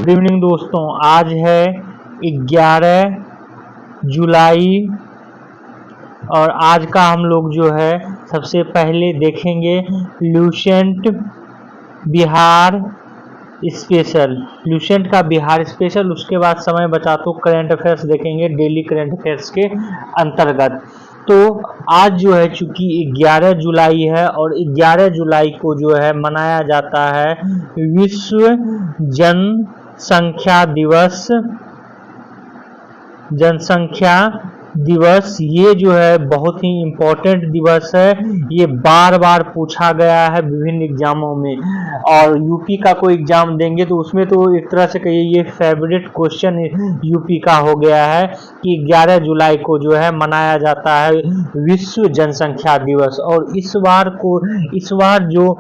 Good evening दोस्तों, आज है 11 जुलाई और आज का हम लोग जो है सबसे पहले देखेंगे ल्यूसेंट बिहार स्पेशल। ल्यूसेंट का बिहार स्पेशल, उसके बाद समय बचा तो करंट अफेयर्स देखेंगे डेली करंट अफेयर्स के अंतर्गत। तो आज जो है चूंकि 11 जुलाई है और 11 जुलाई को जो है मनाया जाता है विश्व जनसंख्या दिवस। ये जो है बहुत ही इम्पोर्टेंट दिवस है। ये बार बार पूछा गया है विभिन्न एग्जामों में, और यूपी का कोई एग्जाम देंगे तो उसमें तो एक तरह से कहिए ये फेवरेट क्वेश्चन यूपी का हो गया है कि 11 जुलाई को जो है मनाया जाता है विश्व जनसंख्या दिवस। और इस बार जो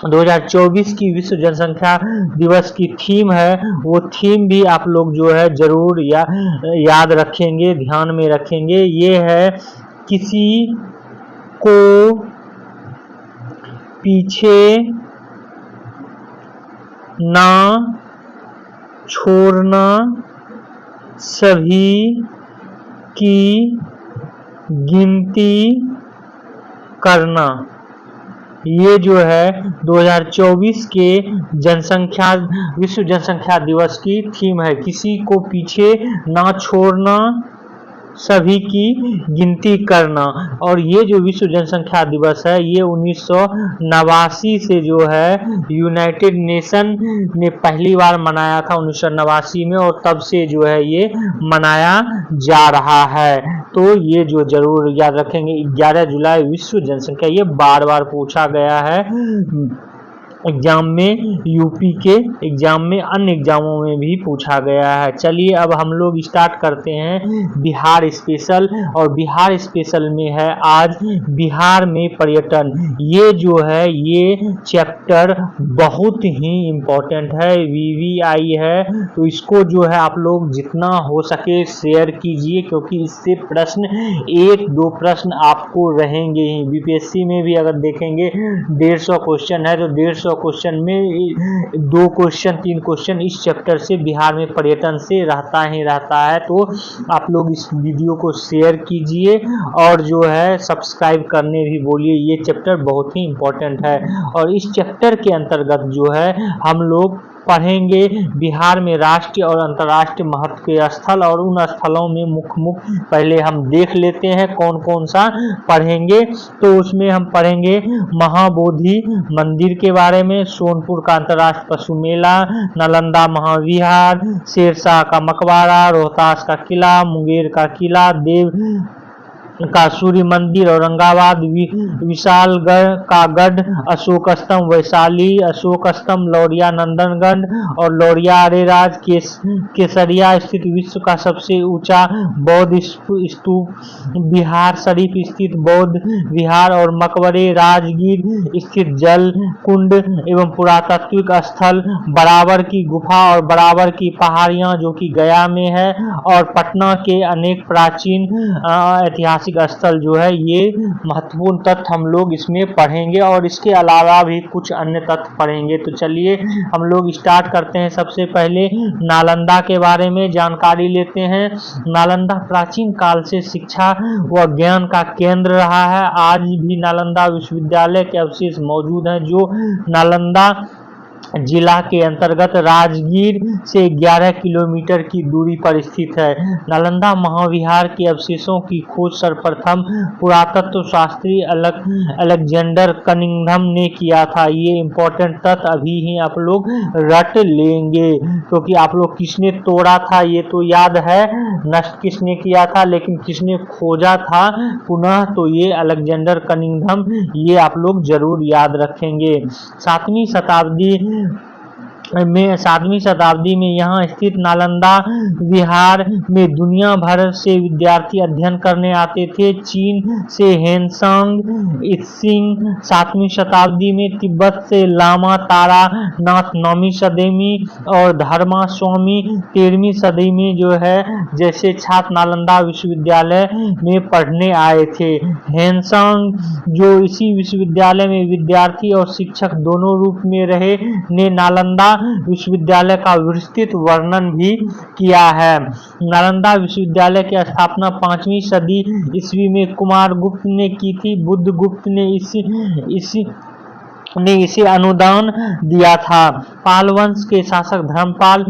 2024 की विश्व जनसंख्या दिवस की थीम है, वो थीम भी आप लोग जो है जरूर याद रखेंगे, ध्यान में रखेंगे। ये है किसी को पीछे ना छोड़ना, सभी की गिनती करना। ये जो है 2024 के विश्व जनसंख्या दिवस की थीम है, किसी को पीछे ना छोड़ना, सभी की गिनती करना। और ये जो विश्व जनसंख्या दिवस है ये 1989 से जो है यूनाइटेड नेशन ने पहली बार मनाया था 1989 में, और तब से जो है ये मनाया जा रहा है। तो ये जो जरूर याद रखेंगे 11 जुलाई विश्व जनसंख्या, ये बार बार पूछा गया है एग्जाम में, यूपी के एग्जाम में, अन्य एग्जामों में भी पूछा गया है। चलिए अब हम लोग स्टार्ट करते हैं बिहार स्पेशल, और बिहार स्पेशल में है आज बिहार में पर्यटन। ये जो है ये चैप्टर बहुत ही इम्पोर्टेंट है, वीवीआई है, तो इसको जो है आप लोग जितना हो सके शेयर कीजिए, क्योंकि इससे प्रश्न 1-2 प्रश्न आपको रहेंगे ही। बीपीएससी में भी अगर देखेंगे 150 क्वेश्चन है तो 150 क्वेश्चन में 2 क्वेश्चन 3 क्वेश्चन इस चैप्टर से, बिहार में पर्यटन से रहता है। तो आप लोग इस वीडियो को शेयर कीजिए और जो है सब्सक्राइब करने भी बोलिए। ये चैप्टर बहुत ही इम्पोर्टेंट है, और इस चैप्टर के अंतर्गत जो है हम लोग पढ़ेंगे बिहार में राष्ट्रीय और अंतर्राष्ट्रीय महत्व के स्थल, और उन स्थलों में मुख्य पहले हम देख लेते हैं कौन कौन सा पढ़ेंगे। तो उसमें हम पढ़ेंगे महाबोधि मंदिर के बारे में, सोनपुर का अंतर्राष्ट्रीय पशु मेला, नालंदा महाविहार, शेरशाह का मकबरा, रोहतास का किला, मुंगेर का किला, देव का सूर्य मंदिर, औरंगाबाद विशालगढ़ का गढ़, अशोक स्तंभ वैशाली, अशोक स्तंभ लौरिया नंदनगढ़, और लौरिया अरेराज केसरिया स्थित विश्व का सबसे ऊंचा बौद्ध स्तूप, बिहार शरीफ स्थित बौद्ध विहार, और मकबरे राजगीर स्थित जल कुंड एवं पुरातात्विक स्थल, बराबर की गुफा और बराबर की पहाड़ियां जो कि गया में है, और पटना के अनेक प्राचीन ऐतिहासिक स्थल जो है, ये महत्वपूर्ण तथ्य हम लोग इसमें पढ़ेंगे, और इसके अलावा भी कुछ अन्य तथ्य पढ़ेंगे। तो चलिए हम लोग स्टार्ट करते हैं। सबसे पहले नालंदा के बारे में जानकारी लेते हैं। नालंदा प्राचीन काल से शिक्षा व ज्ञान का केंद्र रहा है। आज भी नालंदा विश्वविद्यालय के अवशेष मौजूद हैं, जो नालंदा जिला के अंतर्गत राजगीर से 11 किलोमीटर की दूरी पर स्थित है। नालंदा महाविहार के अवशेषों की खोज सर्वप्रथम पुरातत्व शास्त्री अलेक्जेंडर कनिंघम ने किया था। ये इम्पोर्टेंट तथ्य अभी ही आप लोग रट लेंगे, क्योंकि आप लोग किसने तोड़ा था ये तो याद है, नष्ट किसने किया था, लेकिन किसने खोजा था पुनः, तो ये अलेक्जेंडर कनिंघम, ये आप लोग जरूर याद रखेंगे। 7वीं शताब्दी में यहाँ स्थित नालंदा विहार में दुनिया भर से विद्यार्थी अध्ययन करने आते थे। चीन से हेनसांग त्सिंग 7वीं शताब्दी में, तिब्बत से लामा तारा नाथ 9वीं सदी में, और धर्मा स्वामी 13वीं सदी में जो है जैसे छात्र नालंदा विश्वविद्यालय में पढ़ने आए थे। हेनसांग जो इसी विश्वविद्यालय में विद्यार्थी और शिक्षक दोनों रूप में रहे, ने नालंदा विश्वविद्यालय का विस्तृत वर्णन भी किया है। नालंदा विश्वविद्यालय की स्थापना 5वीं सदी ईस्वी में कुमारगुप्त ने की थी। बुद्धगुप्त ने इसे अनुदान दिया था। पाल वंश के शासक धर्मपाल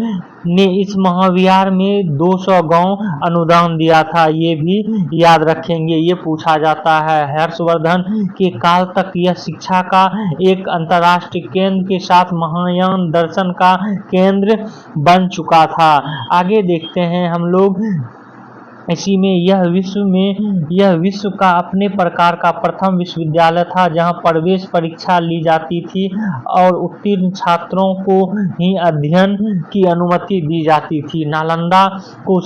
ने इस महाविहार में 200 गांव अनुदान दिया था। ये भी याद रखेंगे, ये पूछा जाता है। हर्षवर्धन के काल तक यह शिक्षा का एक अंतर्राष्ट्रीय केंद्र के साथ महायान दर्शन का केंद्र बन चुका था। आगे देखते हैं हम लोग। इसी में यह विश्व का अपने प्रकार का प्रथम विश्वविद्यालय था जहां प्रवेश परीक्षा ली जाती थी और उत्तीर्ण छात्रों को ही अध्ययन की अनुमति दी जाती थी। नालंदा को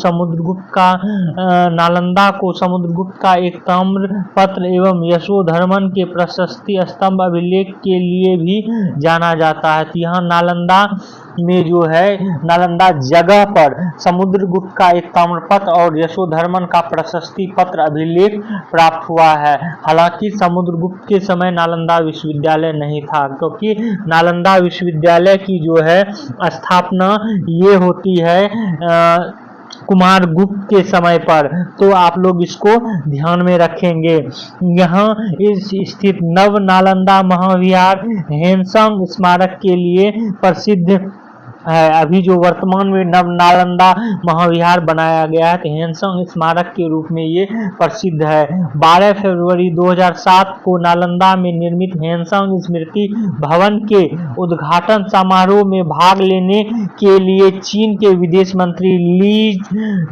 समुद्रगुप्त का एक ताम्र पत्र एवं यशोधर्मन के प्रशस्ति स्तंभ अभिलेख के लिए भी जाना जाता है। तो यहाँ नालंदा में जो है, नालंदा जगह पर समुद्रगुप्त का एक ताम्रपत्र और यशोधर्मन का प्रशस्ति पत्र अभिलेख प्राप्त हुआ है। हालांकि समुद्रगुप्त के समय नालंदा विश्वविद्यालय नहीं था, क्योंकि नालंदा विश्वविद्यालय की जो है स्थापना ये होती है कुमारगुप्त के समय पर। तो आप लोग इसको ध्यान में रखेंगे। यहाँ इस स्थित नव नालंदा महाविहार हेनसंग स्मारक के लिए प्रसिद्ध है। अभी जो वर्तमान में नव नालंदा महाविहार बनाया गया है, तो हेनसंग स्मारक के रूप में ये प्रसिद्ध है। 12 फरवरी 2007 को नालंदा में निर्मित हेनसंग स्मृति भवन के उद्घाटन समारोह में भाग लेने के लिए चीन के विदेश मंत्री ली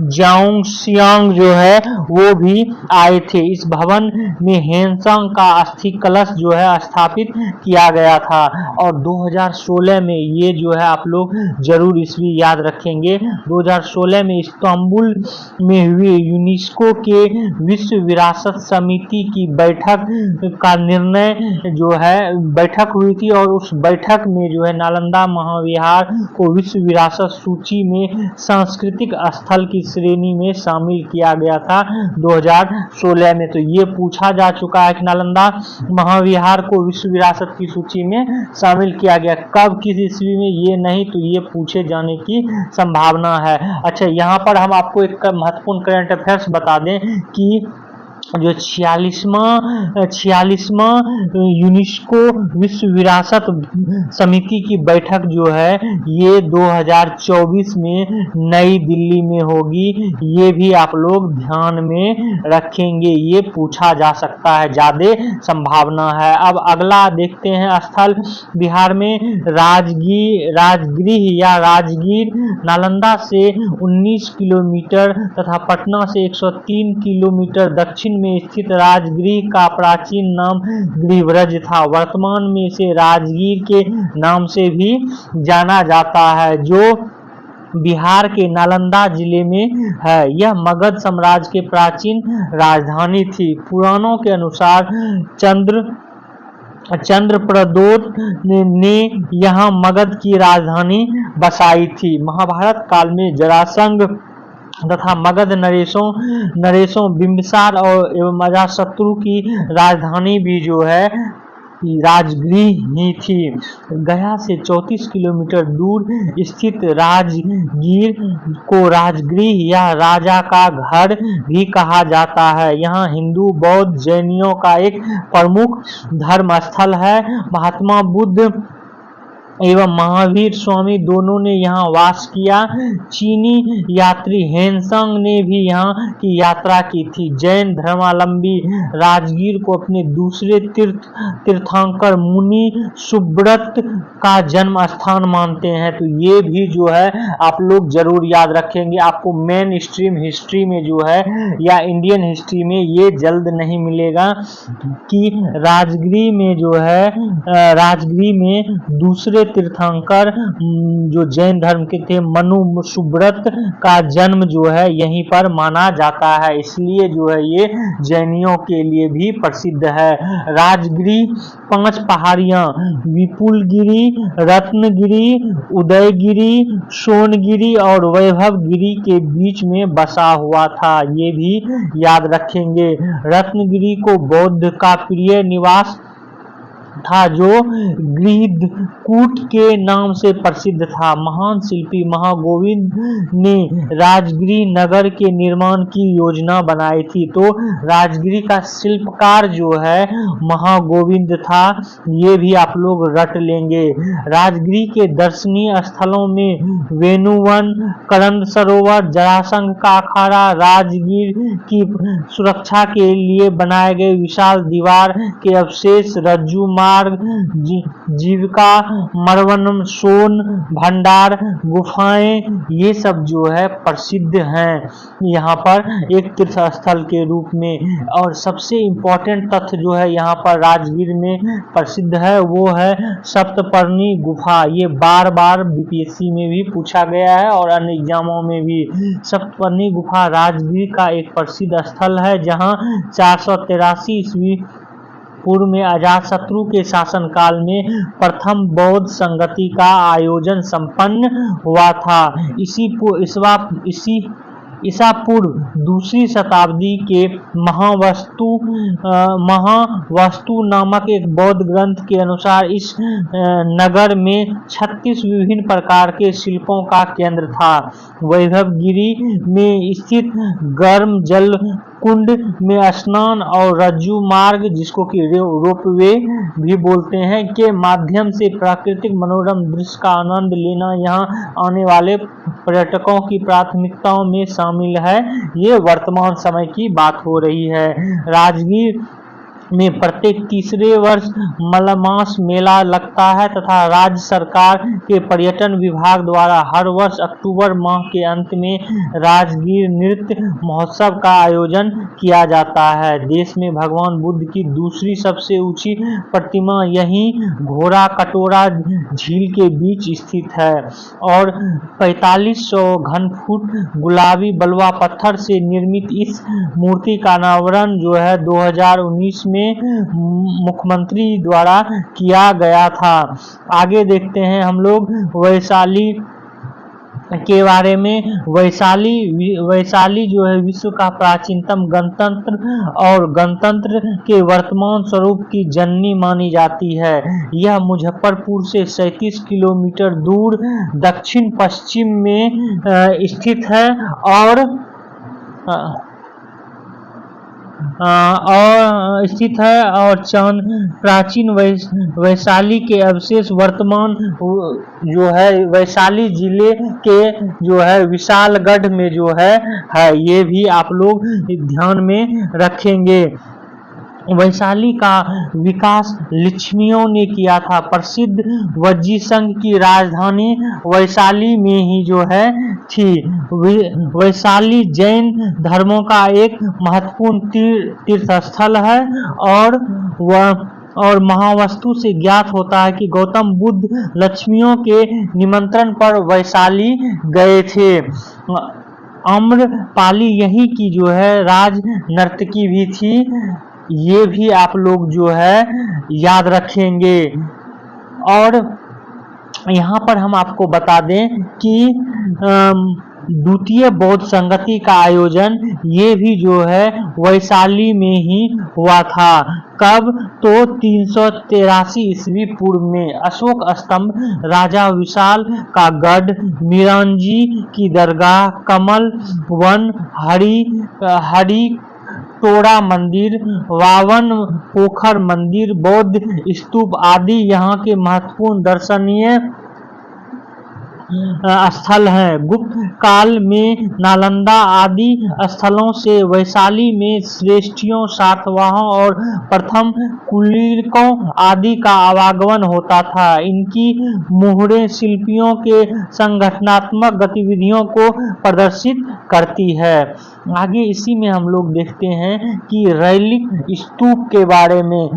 जाओंगशियांग जो है वो भी आए थे। इस भवन में हेनसंग का अस्थि कलश जो है स्थापित किया गया था और 2016 में ये जो है आप लोग जरूर ईस्वी याद रखेंगे। 2016 में इस्तांबुल में हुई यूनेस्को के विश्व विरासत समिति की बैठक का निर्णय जो है बैठक हुई थी और उस बैठक में जो है नालंदा महाविहार को विश्व विरासत सूची में सांस्कृतिक स्थल की श्रेणी में शामिल किया गया था 2016 में। तो ये पूछा जा चुका है कि नालंदा महाविहार को विश्व विरासत की सूची में शामिल किया गया कब, किस ईस्वी में, ये नहीं, तो ये पूछे जाने की संभावना है। अच्छा, यहाँ पर हम आपको एक महत्वपूर्ण करंट अफेयर्स बता दें कि जो 46वां यूनेस्को विश्व विरासत समिति की बैठक जो है ये 2024 में नई दिल्ली में होगी। ये भी आप लोग ध्यान में रखेंगे, ये पूछा जा सकता है, ज्यादा संभावना है। अब अगला देखते हैं स्थल बिहार में राजगृह या राजगीर नालंदा से 19 किलोमीटर तथा पटना से 103 किलोमीटर दक्षिण में स्थित राजगृह का प्राचीन नाम गृहब्रज था। वर्तमान में इसे राजगीर के नाम से भी जाना जाता है, जो बिहार के नालंदा जिले में है। यह मगध साम्राज्य के प्राचीन राजधानी थी। पुराणों के अनुसार चंद्रप्रद्योत ने यहाँ मगध की राजधानी बसाई थी। महाभारत काल में जरासंध तथा मगध नरेशों बिंबिसार और एवं अजातशत्रु की राजधानी भी जो है राजगृह ही थी। गया से 34 किलोमीटर दूर स्थित राजगीर को राजगृह या राजा का घर भी कहा जाता है। यहाँ हिंदू, बौद्ध, जैनियों का एक प्रमुख धर्म स्थल है। महात्मा बुद्ध एवं महावीर स्वामी दोनों ने यहाँ वास किया। चीनी यात्री हेनसंग ने भी यहाँ की यात्रा की थी। जैन धर्मावलंबी राजगीर को अपने दूसरे तीर्थंकर मुनि सुब्रत का जन्म स्थान मानते हैं। तो ये भी जो है आप लोग जरूर याद रखेंगे। आपको मेन स्ट्रीम हिस्ट्री में जो है या इंडियन हिस्ट्री में ये जल्द नहीं मिलेगा कि राजगीर में जो है राजगीर में दूसरे तीर्थंकर जो जैन धर्म के थे मनु सुब्रत का जन्म जो है यहीं पर माना जाता है, इसलिए जो है ये जैनियों के लिए भी प्रसिद्ध है। राजगीर 5 पहाड़ियां विपुलगिरी, रत्नगिरी, उदयगिरी, सोनगिरी और वैभवगिरी के बीच में बसा हुआ था, ये भी याद रखेंगे। रत्नगिरी को बौद्ध का प्रिय निवास था, जो गृहकूट के नाम से प्रसिद्ध था। महान शिल्पी महागोविंद ने राजगिरी नगर के निर्माण की योजना बनाई थी। तो राजगिरी का शिल्पकार जो है महागोविंद था, ये भी आप लोग रट लेंगे। राजगिरी के दर्शनीय स्थलों में वेणुवन, करंद सरोवर, जरासंध का अखाड़ा, राजगीर की सुरक्षा के लिए बनाए गए विशाल दीवार के अवशेष, रज्जू मार्ग, जीविका मरवनम, सोन भंडार गुफाएं, ये सब जो है प्रसिद्ध हैं यहाँ पर एक तीर्थ स्थल के रूप में। और सबसे इम्पोर्टेंट तथ्य जो है यहाँ पर राजगीर में प्रसिद्ध है वो है सप्तपर्णी गुफा। ये बार बार बीपीएससी में भी पूछा गया है और अन्य एग्जामों में भी। सप्तपर्णी गुफा राजगीर का एक प्रसिद्ध स्थल है, जहाँ 483 ईस्वी पूर्व में अजातशत्रु के शासनकाल में प्रथम बौद्ध संगति का आयोजन संपन्न हुआ था। ईसा पूर्व दूसरी शताब्दी के महावस्तु नामक एक बौद्ध ग्रंथ के अनुसार इस नगर में 36 विभिन्न प्रकार के शिल्पों का केंद्र था। वैभवगिरी में स्थित गर्म जल कुंड में स्नान और रज्जू मार्ग, जिसको कि रोपवे भी बोलते हैं, के माध्यम से प्राकृतिक मनोरम दृश्य का आनंद लेना यहाँ आने वाले पर्यटकों की प्राथमिकताओं में शामिल है। ये वर्तमान समय की बात हो रही है। राजगीर में प्रत्येक तीसरे वर्ष मलमास मेला लगता है तथा राज्य सरकार के पर्यटन विभाग द्वारा हर वर्ष अक्टूबर माह के अंत में राजगीर नृत्य महोत्सव का आयोजन किया जाता है। देश में भगवान बुद्ध की दूसरी सबसे ऊंची प्रतिमा यहीं घोड़ा कटोरा झील के बीच स्थित है और 4500 घन फुट गुलाबी बलुआ पत्थर से निर्मित इस मूर्ति का अनावरण जो है 2019 में मुख्यमंत्री द्वारा किया गया था। आगे देखते हैं हम लोग वैशाली के बारे में। वैशाली जो है विश्व का प्राचीनतम गणतंत्र और गणतंत्र के वर्तमान स्वरूप की जननी मानी जाती है। यह मुजफ्फरपुर से 37 किलोमीटर दूर दक्षिण पश्चिम में स्थित है और प्राचीन वैशाली के अवशेष वर्तमान जो है वैशाली जिले के जो है विशालगढ़ में जो है ये भी आप लोग ध्यान में रखेंगे। वैशाली का विकास लिच्छवियों ने किया था। प्रसिद्ध वज्जी संघ की राजधानी वैशाली में ही जो है थी। वैशाली जैन धर्मों का एक महत्वपूर्ण तीर्थ स्थल है और महावस्तु से ज्ञात होता है कि गौतम बुद्ध लक्ष्मियों के निमंत्रण पर वैशाली गए थे। आम्रपाली यही की जो है राज नर्तकी भी थी। ये भी आप लोग जो है याद रखेंगे। और यहाँ पर हम आपको बता दें कि द्वितीय बौद्ध संगति का आयोजन ये भी जो है वैशाली में ही हुआ था। कब? तो 383 ईस्वी पूर्व में। अशोक स्तंभ, राजा विशाल का गढ़, मीरांजी की दरगाह, कमल वन, हरि टोड़ा मंदिर, वावन पोखर मंदिर, बौद्ध स्तूप आदि यहाँ के महत्वपूर्ण दर्शनीय स्थल हैं। गुप्त काल में नालंदा आदि स्थलों से वैशाली में श्रेष्ठियों, सातवाहनों और प्रथम कुलीकों आदि का आवागमन होता था। इनकी मुहरें शिल्पियों के संगठनात्मक गतिविधियों को प्रदर्शित करती है। आगे इसी में हम लोग देखते हैं कि रैलिक स्तूप के बारे में।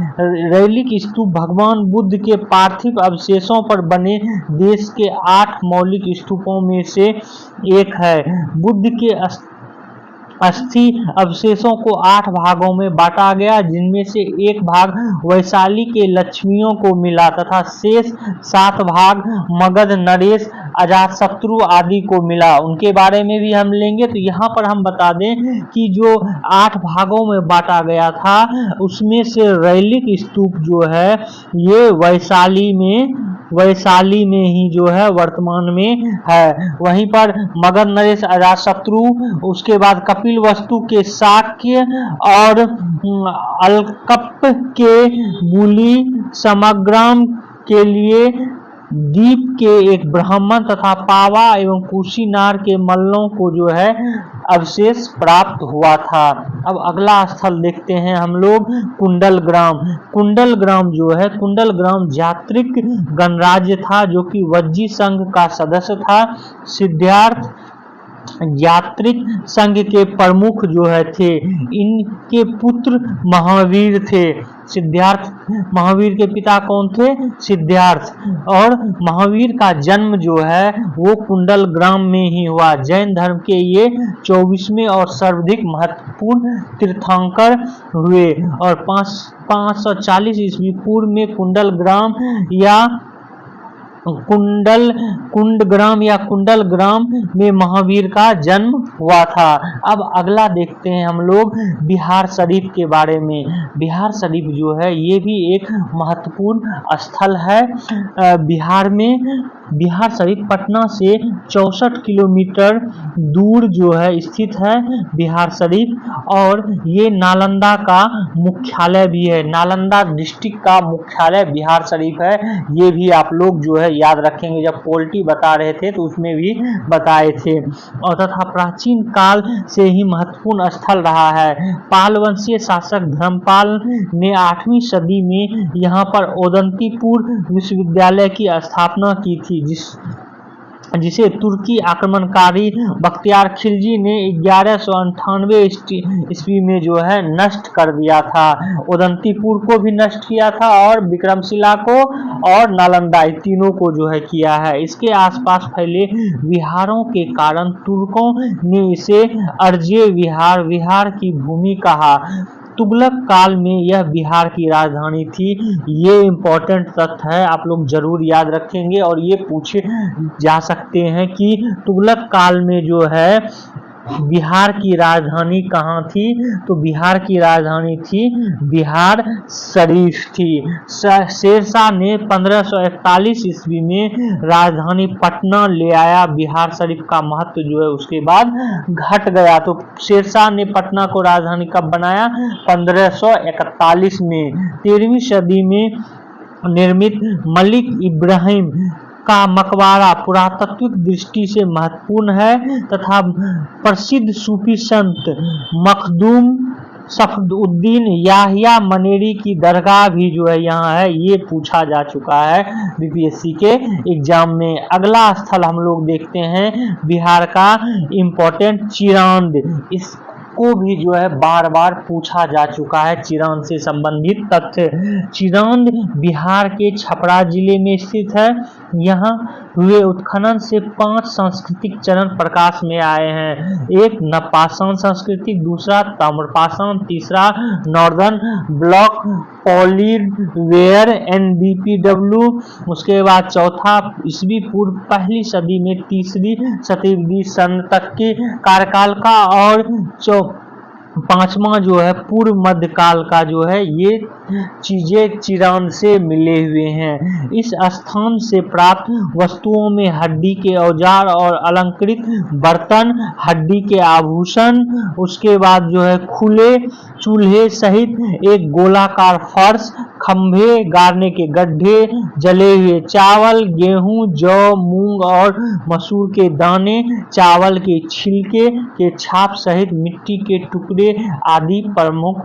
रैलिक स्तूप भगवान बुद्ध के पार्थिव अवशेषों पर बने देश के 8 मौलिक स्तूपों में से एक है। बुद्ध के अस्थि अवशेषों को 8 भागों में बांटा गया, जिनमें से एक भाग वैशाली के लक्ष्मियों को मिला तथा शेष 7 भाग मगध, नरेश, अजातशत्रु आदि को मिला। उनके बारे में भी हम लेंगे। तो यहाँ पर हम बता दें कि जो 8 भागों में बांटा गया था उसमें से रैलिक स्तूप जो है ये वैशाली में ही जो है वर्तमान में है। वहीं पर मगध, नरेश, अजातशत्रु, उसके बाद कपिलवस्तु के शाक्य और अलकप के मूली, समग्राम के लिए दीप के एक ब्राह्मण तथा पावा एवं कुशीनार के मल्लों को जो है अवशेष प्राप्त हुआ था। अब अगला स्थल देखते हैं हम लोग कुंडलग्राम। कुंडलग्राम जो है, कुंडलग्राम यात्रिक गणराज्य था जो कि वज्जी संघ का सदस्य था। सिद्धार्थ यात्रिक संघ के प्रमुख जो है थे। इनके पुत्र महावीर थे। सिद्धार्थ, महावीर के पिता कौन थे? सिद्धार्थ। और महावीर का जन्म जो है वो कुंडलग्राम में ही हुआ। जैन धर्म के ये 24वें और सर्वाधिक महत्वपूर्ण तीर्थंकर हुए और 540 ईस्वी पूर्व में कुंडलग्राम या कुंडलग्राम में महावीर का जन्म हुआ था। अब अगला देखते हैं हम लोग बिहार शरीफ के बारे में। बिहार शरीफ जो है ये भी एक महत्वपूर्ण स्थल है। बिहार शरीफ पटना से 64 किलोमीटर दूर जो है स्थित है बिहार शरीफ, और ये नालंदा का मुख्यालय भी है। नालंदा डिस्ट्रिक्ट का मुख्यालय बिहार शरीफ है। ये भी आप लोग जो है याद रखेंगे, जब पॉलिटी बता रहे थे तो उसमें भी बताए थे। और तथा प्राचीन काल से ही महत्वपूर्ण स्थल रहा है। पाल वंशीय शासक धर्मपाल ने 8वीं सदी में यहाँ पर ओदंतीपुर विश्वविद्यालय की स्थापना की थी, जिसे तुर्की आक्रमणकारी बख्तियार खिलजी ने 1198 ईस्वी में जो है नष्ट कर दिया था। ओदंतीपुर को भी नष्ट किया था और विक्रमशिला को और नालंदा, तीनों को जो है किया है। इसके आसपास फैले विहारों के कारण तुर्कों ने इसे अर्जे विहार की भूमि कहा। तुगलक काल में यह बिहार की राजधानी थी। ये इंपॉर्टेंट तथ्य है, आप लोग जरूर याद रखेंगे और ये पूछे जा सकते हैं कि तुगलक काल में जो है बिहार की राजधानी कहाँ थी। तो बिहार की राजधानी थी बिहार शरीफ थी। शेरशाह ने 1541 ईस्वी में राजधानी पटना ले आया। बिहार शरीफ का महत्व जो है उसके बाद घट गया। तो शेरशाह ने पटना को राजधानी कब बनाया? 1541 में। 13वीं सदी में निर्मित मलिक इब्राहिम का मकबरा पुरातात्विक दृष्टि से महत्वपूर्ण है तथा प्रसिद्ध सूफी संत मखदूम सफदुद्दीन याहिया मनेरी की दरगाह भी जो है यहाँ है। ये पूछा जा चुका है बीपीएससी के एग्जाम में। अगला स्थल हम लोग देखते हैं बिहार का इम्पोर्टेंट चिरांद। को भी जो है बार बार पूछा जा चुका है चिरांद से संबंधित तथ्य। चिरांद बिहार के छपरा जिले में स्थित है। यहाँ हुए उत्खनन से 5 सांस्कृतिक चरण प्रकाश में आए हैं। एक नवपाषाण संस्कृति, दूसरा ताम्रपाषाण, तीसरा नॉर्दर्न ब्लॉक पॉलीवेयर NBPW, उसके बाद चौथा ईस्वी पूर्व पहली सदी में 3री शताब्दी सन तक के कार्यकाल का, और 5वां जो है पूर्व मध्यकाल का जो है। ये चीजें चिरांद से मिले हुए हैं। इस स्थान से प्राप्त वस्तुओं में हड्डी के औजार और अलंकृत बर्तन, हड्डी के आभूषण, उसके बाद जो है खुले चूल्हे सहित एक गोलाकार फर्श, खंभे, गाड़ने के गड्ढे, जले हुए चावल, गेहूं, जौ, मूंग और मसूर के दाने, चावल के छिलके के छाप सहित मिट्टी के टुकड़े आदि प्रमुख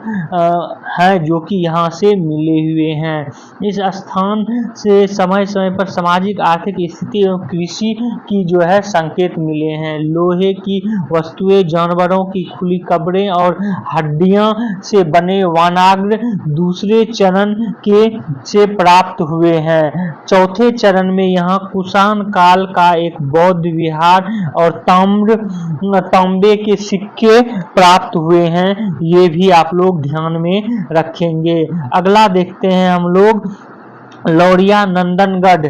हैं जो कि यहाँ से मिले हुए हैं। इस स्थान से समय समय पर सामाजिक आर्थिक स्थिति एवं कृषि की जो है संकेत मिले हैं। लोहे की वस्तुएं, जानवरों की खुली कब्रें और हड्डियां से बने वानाग्र दूसरे चरण के से प्राप्त हुए हैं। चौथे चरण में यहाँ कुषाण काल का एक बौद्ध विहार और तांबे के सिक्के प्राप्त हुए हैं, ये भी आप लोग ध्यान में रखेंगे। अगला देखते हैं हम लोग लौरिया नंदनगढ़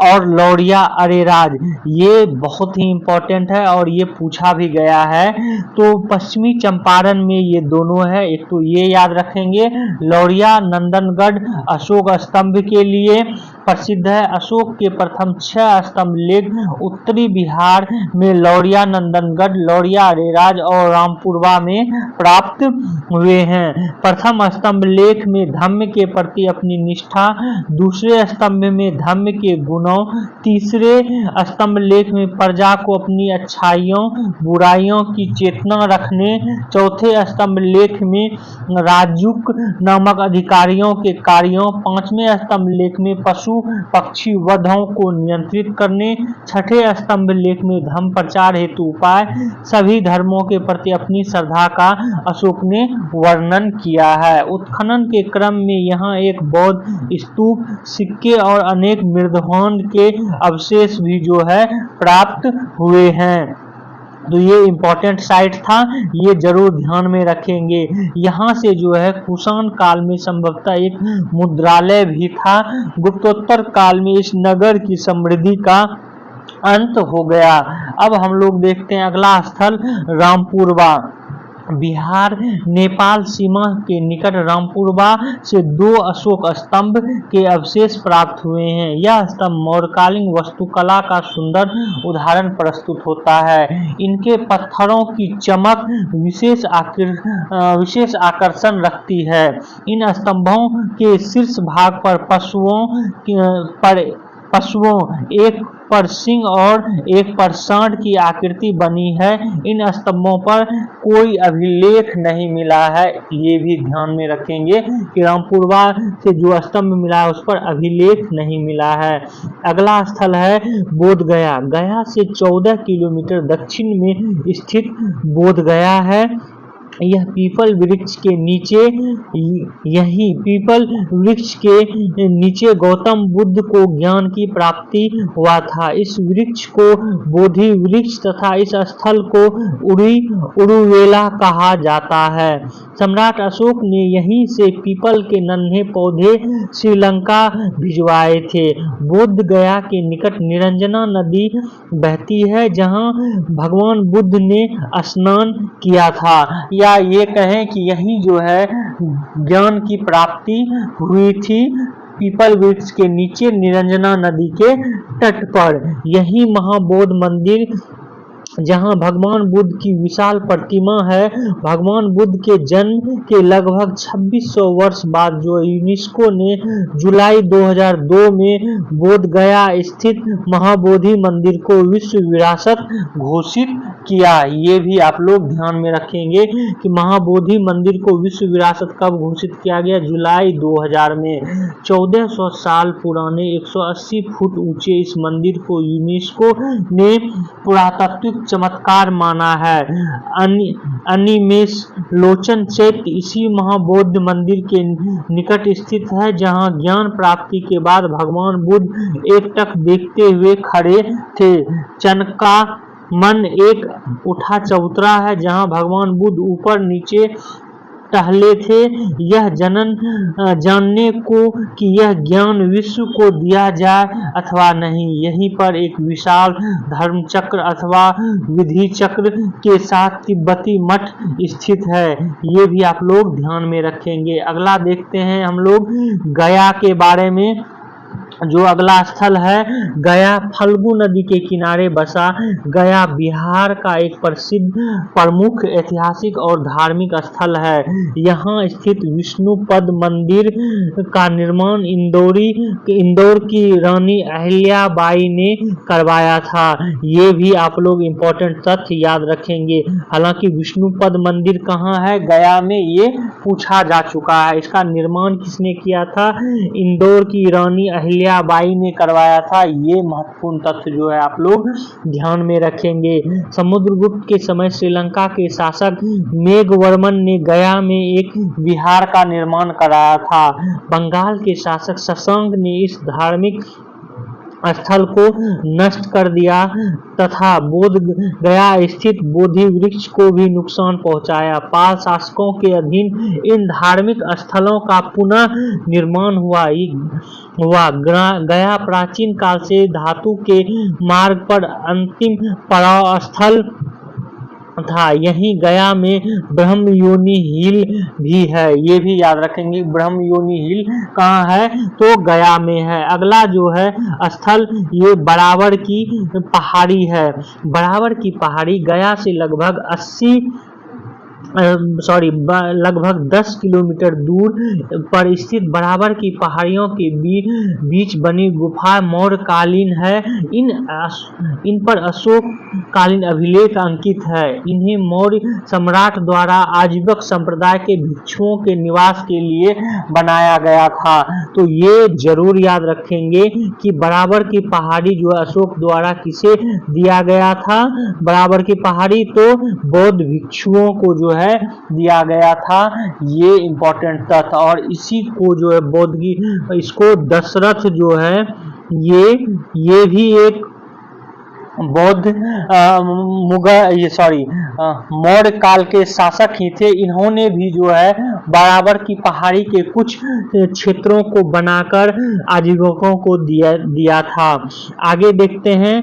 और लौरिया अरेराज। ये बहुत ही इम्पोर्टेंट है और ये पूछा भी गया है। तो पश्चिमी चंपारण में ये दोनों है, एक तो ये याद रखेंगे। लौरिया नंदनगढ़ अशोक स्तंभ के लिए प्रसिद्ध है। अशोक के प्रथम 6 स्तंभ लेख उत्तरी बिहार में लौरिया नंदनगढ़, लौरिया अरेराज और रामपुरवा में प्राप्त हुए हैं। प्रथम स्तंभ लेख में धम्म के प्रति अपनी निष्ठा, दूसरे स्तंभ में धम्म के गुणों, तीसरे स्तंभ लेख में प्रजा को अपनी अच्छाइयों बुराइयों की चेतना रखने, चौथे स्तंभ लेख में राजुक नामक अधिकारियों के कार्यों, पांचवें स्तंभ लेख में पशु पक्षी वधों को नियंत्रित करने, छठे स्तंभ लेख में धर्म प्रचार हेतु उपाय, सभी धर्मों के प्रति अपनी श्रद्धा का अशोक ने वर्णन किया है। उत्खनन के क्रम में यहाँ एक बौद्ध स्तूप, सिक्के और अनेक मृदभांड के अवशेष भी जो है प्राप्त हुए हैं। तो ये इम्पोर्टेंट साइट था, ये जरूर ध्यान में रखेंगे। यहाँ से जो है कुषाण काल में संभवतः एक मुद्रालय भी था। गुप्तोत्तर काल में इस नगर की समृद्धि का अंत हो गया। अब हम लोग देखते हैं अगला स्थल रामपुरवा। बिहार नेपाल सीमा के निकट रामपुरवा से 2 अशोक स्तंभ के अवशेष प्राप्त हुए हैं। यह स्तंभ मौर्यकालीन वास्तुकला का सुंदर उदाहरण प्रस्तुत होता है। इनके पत्थरों की चमक विशेष आकर्षण रखती है। इन स्तंभों के शीर्ष भाग पर पशुओं एक पर सिंह और एक पर सांड की आकृति बनी है। इन स्तंभों पर कोई अभिलेख नहीं मिला है, ये भी ध्यान में रखेंगे कि रामपुरवा से जो स्तंभ मिला है उस पर अभिलेख नहीं मिला है। अगला स्थल है बोधगया। गया से 14 किलोमीटर दक्षिण में स्थित बोधगया है। यह पीपल वृक्ष के नीचे गौतम बुद्ध को ज्ञान की प्राप्ति हुआ था। इस वृक्ष को बोधि वृक्ष तथा इस स्थल को उरुवेला कहा जाता है। सम्राट अशोक ने यहीं से पीपल के नन्हे पौधे श्रीलंका भिजवाए थे। बोध गया के निकट निरंजना नदी बहती है, जहां भगवान बुद्ध ने स्नान किया था। या ये कहें कि यही जो है ज्ञान की प्राप्ति हुई थी, पीपल वृक्ष के नीचे निरंजना नदी के तट पर। यही महाबोध मंदिर जहां भगवान बुद्ध की विशाल प्रतिमा है। भगवान बुद्ध के जन्म के लगभग 2600 वर्ष बाद जो यूनेस्को ने जुलाई 2002 में बोधगया स्थित महाबोधि मंदिर को विश्व विरासत घोषित किया। ये भी आप लोग ध्यान में रखेंगे कि महाबोधि मंदिर को विश्व विरासत कब घोषित किया गया? जुलाई 2000 में। 1400 साल पुराने 180 फुट ऊंचे इस मंदिर को यूनेस्को ने पुरातात्विक चमत्कार माना है। अनिमेष लोचन चैत्य इसी महाबौद्ध मंदिर के निकट स्थित है, जहां ज्ञान प्राप्ति के बाद भगवान बुद्ध एकटक देखते हुए खड़े थे। चनका मन एक उठा चबूतरा है, जहां भगवान बुद्ध ऊपर नीचे टहले थे, यह जानने को कि यह ज्ञान विश्व को दिया जाए अथवा नहीं। यहीं पर एक विशाल धर्म चक्र अथवा विधि चक्र के साथ तिब्बती मठ स्थित है। ये भी आप लोग ध्यान में रखेंगे। अगला देखते हैं हम लोग गया के बारे में। जो अगला स्थल है गया, फल्गु नदी के किनारे बसा गया बिहार का एक प्रसिद्ध प्रमुख ऐतिहासिक और धार्मिक स्थल है। यहाँ स्थित विष्णुपद मंदिर का निर्माण इंदौर की रानी अहिल्याबाई ने करवाया था। ये भी आप लोग इम्पोर्टेंट तथ्य याद रखेंगे। हालांकि विष्णुपद मंदिर कहाँ है? गया में, ये पूछा जा चुका है। इसका निर्माण किसने किया था? इंदौर की रानी अहिल्या अहिल्याबाई ने करवाया था। ये महत्वपूर्ण तथ्य जो है आप लोग ध्यान में रखेंगे। समुद्रगुप्त के समय श्रीलंका के शासक मेघवर्मन ने गया में एक विहार का निर्माण कराया था। बंगाल के शासक शशांक ने इस धार्मिक स्थल को नष्ट कर दिया तथा बोध गया स्थित बोधि वृक्ष को भी नुकसान पहुंचाया। पाल शासकों के अधीन इन धार्मिक स्थलों का पुनः निर्माण हुआ। गया प्राचीन काल से धातु के मार्ग पर अंतिम पड़ाव स्थल था। यहीं गया में ब्रह्मयोनि हिल भी है, ये भी याद रखेंगे। ब्रह्मयोनि हिल कहाँ है? तो गया में है। अगला जो है स्थल ये बराबर की पहाड़ी है। बराबर की पहाड़ी गया से लगभग 10 किलोमीटर दूर पर स्थित बराबर की पहाड़ियों के बीच बनी गुफा मौर्यकालीन है। इन पर अशोककालीन अभिलेख अंकित है। इन्हें मौर्य सम्राट द्वारा आजीवक संप्रदाय के भिक्षुओं के निवास के लिए बनाया गया था। तो ये जरूर याद रखेंगे कि बराबर की पहाड़ी जो है अशोक द्वारा किसे दिया गया था? बराबर की पहाड़ी तो बौद्ध भिक्षुओं को जो है दिया गया था। ये इंपॉर्टेंट तथ्य। और इसी को जो है बौद्ध की इसको दशरथ जो है ये भी एक बौद्ध मौर्य काल के शासक ही थे। इन्होंने भी जो है बराबर की पहाड़ी के कुछ क्षेत्रों को बनाकर आजीविकों को दिया था। आगे देखते हैं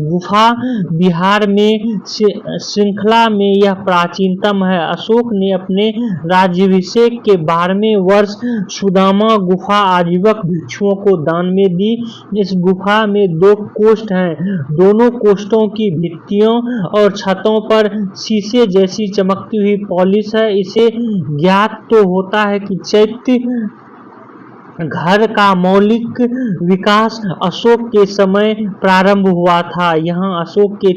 गुफा बिहार में श्रृंखला में यह प्राचीनतम है। अशोक ने अपने राज्याभिषेक के 12वें वर्ष सुदामा गुफा आजीवक भिक्षुओं को दान में दी। इस गुफा में 2 कोष्ठ हैं। दोनों कोष्ठों की भित्तियों और छतों पर शीशे जैसी चमकती हुई पॉलिश है। इसे ज्ञात तो होता है कि चैत्य घर का मौलिक विकास अशोक के समय प्रारंभ हुआ था। यहाँ अशोक के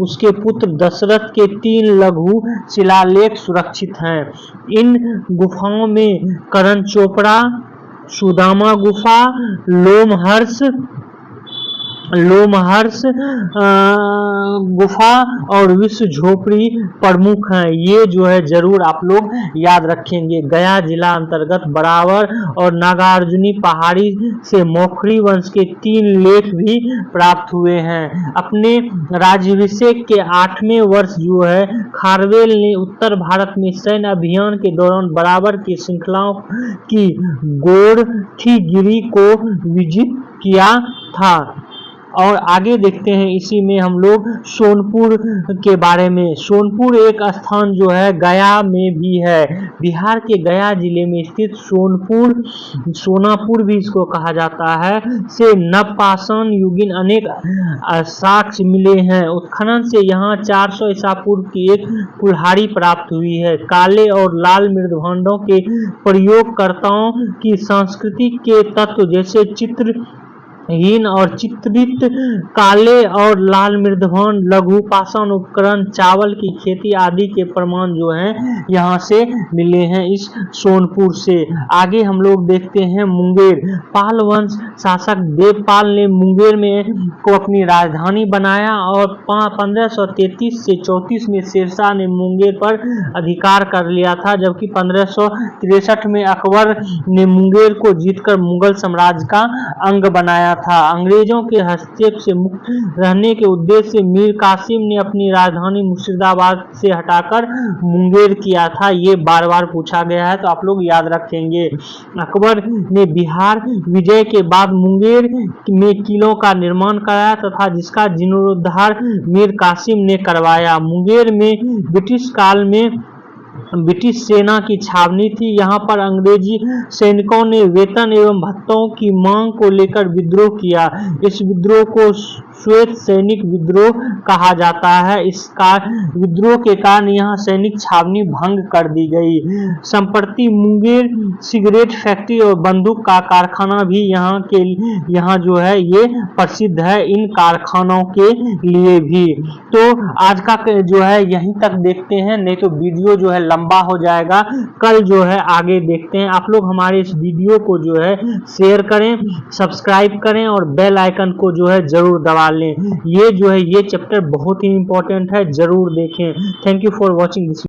उसके पुत्र दशरथ के 3 लघु शिलालेख सुरक्षित हैं। इन गुफाओं में करण चोपड़ा, सुदामा गुफा, लोमहर्ष गुफा और विश्व झोपड़ी प्रमुख हैं। ये जो है जरूर आप लोग याद रखेंगे। गया जिला अंतर्गत बराबर और नागार्जुनी पहाड़ी से मौखरी वंश के 3 लेख भी प्राप्त हुए हैं। अपने राज्याभिषेक के 8वें वर्ष जो है खारवेल ने उत्तर भारत में सैन्य अभियान के दौरान बराबर की श्रृंखलाओं की गोरखीगिरी को विजित किया था। और आगे देखते हैं इसी में हम लोग सोनपुर के बारे में। सोनपुर एक स्थान जो है गया में भी है। बिहार के गया जिले में स्थित सोनापुर भी इसको कहा जाता है से नवपाषाण युगीन अनेक साक्ष्य मिले हैं। उत्खनन से यहाँ 400 ईसा पूर्व की एक कुल्हाड़ी प्राप्त हुई है। काले और लाल मृदभांडों के प्रयोगकर्ताओं की संस्कृति के तत्व जैसे चित्रहीन और चित्रित काले और लाल मृदभांड, लघु पाषाण उपकरण, चावल की खेती आदि के प्रमाण जो हैं यहाँ से मिले हैं इस सोनपुर से। आगे हम लोग देखते हैं मुंगेर। पाल वंश शासक देवपाल ने मुंगेर में को अपनी राजधानी बनाया और 1533 से 34 में शेरशाह ने मुंगेर पर अधिकार कर लिया था, जबकि 1563 में अकबर ने मुंगेर को जीतकर मुगल साम्राज्य का अंग बनाया था। अंग्रेजों के हस्तक्षेप से मुक्त रहने के उद्देश्य से मीर कासिम ने अपनी राजधानी मुर्शिदाबाद से हटाकर मुंगेर किया था। ये बार बार पूछा गया है तो आप लोग याद रखेंगे। अकबर ने बिहार विजय के बाद मुंगेर में किलों का निर्माण कराया तथा जिसका जीर्णोद्धार मीर कासिम ने करवाया। मुंगेर में ब्रिटिश काल में ब्रिटिश सेना की छावनी थी। यहाँ पर अंग्रेजी सैनिकों ने वेतन एवं भत्तों की मांग को लेकर विद्रोह किया। इस विद्रोह को श्वेत सैनिक विद्रोह कहा जाता है। इसका विद्रोह के कारण यहाँ सैनिक छावनी भंग कर दी गई। संप्रति मुंगेर सिगरेट फैक्ट्री और बंदूक का कारखाना भी यहाँ जो है ये प्रसिद्ध है, इन कारखानों के लिए भी। तो आज का जो है यहीं तक देखते हैं, नहीं तो वीडियो जो है लंबा हो जाएगा। कल जो है आगे देखते हैं। आप लोग हमारे इस वीडियो को जो है शेयर करें, सब्सक्राइब करें और बेल आइकन को जो है जरूर दबा लें। ये जो है ये चैप्टर बहुत ही इंपॉर्टेंट है, जरूर देखें। Thank you for watching this.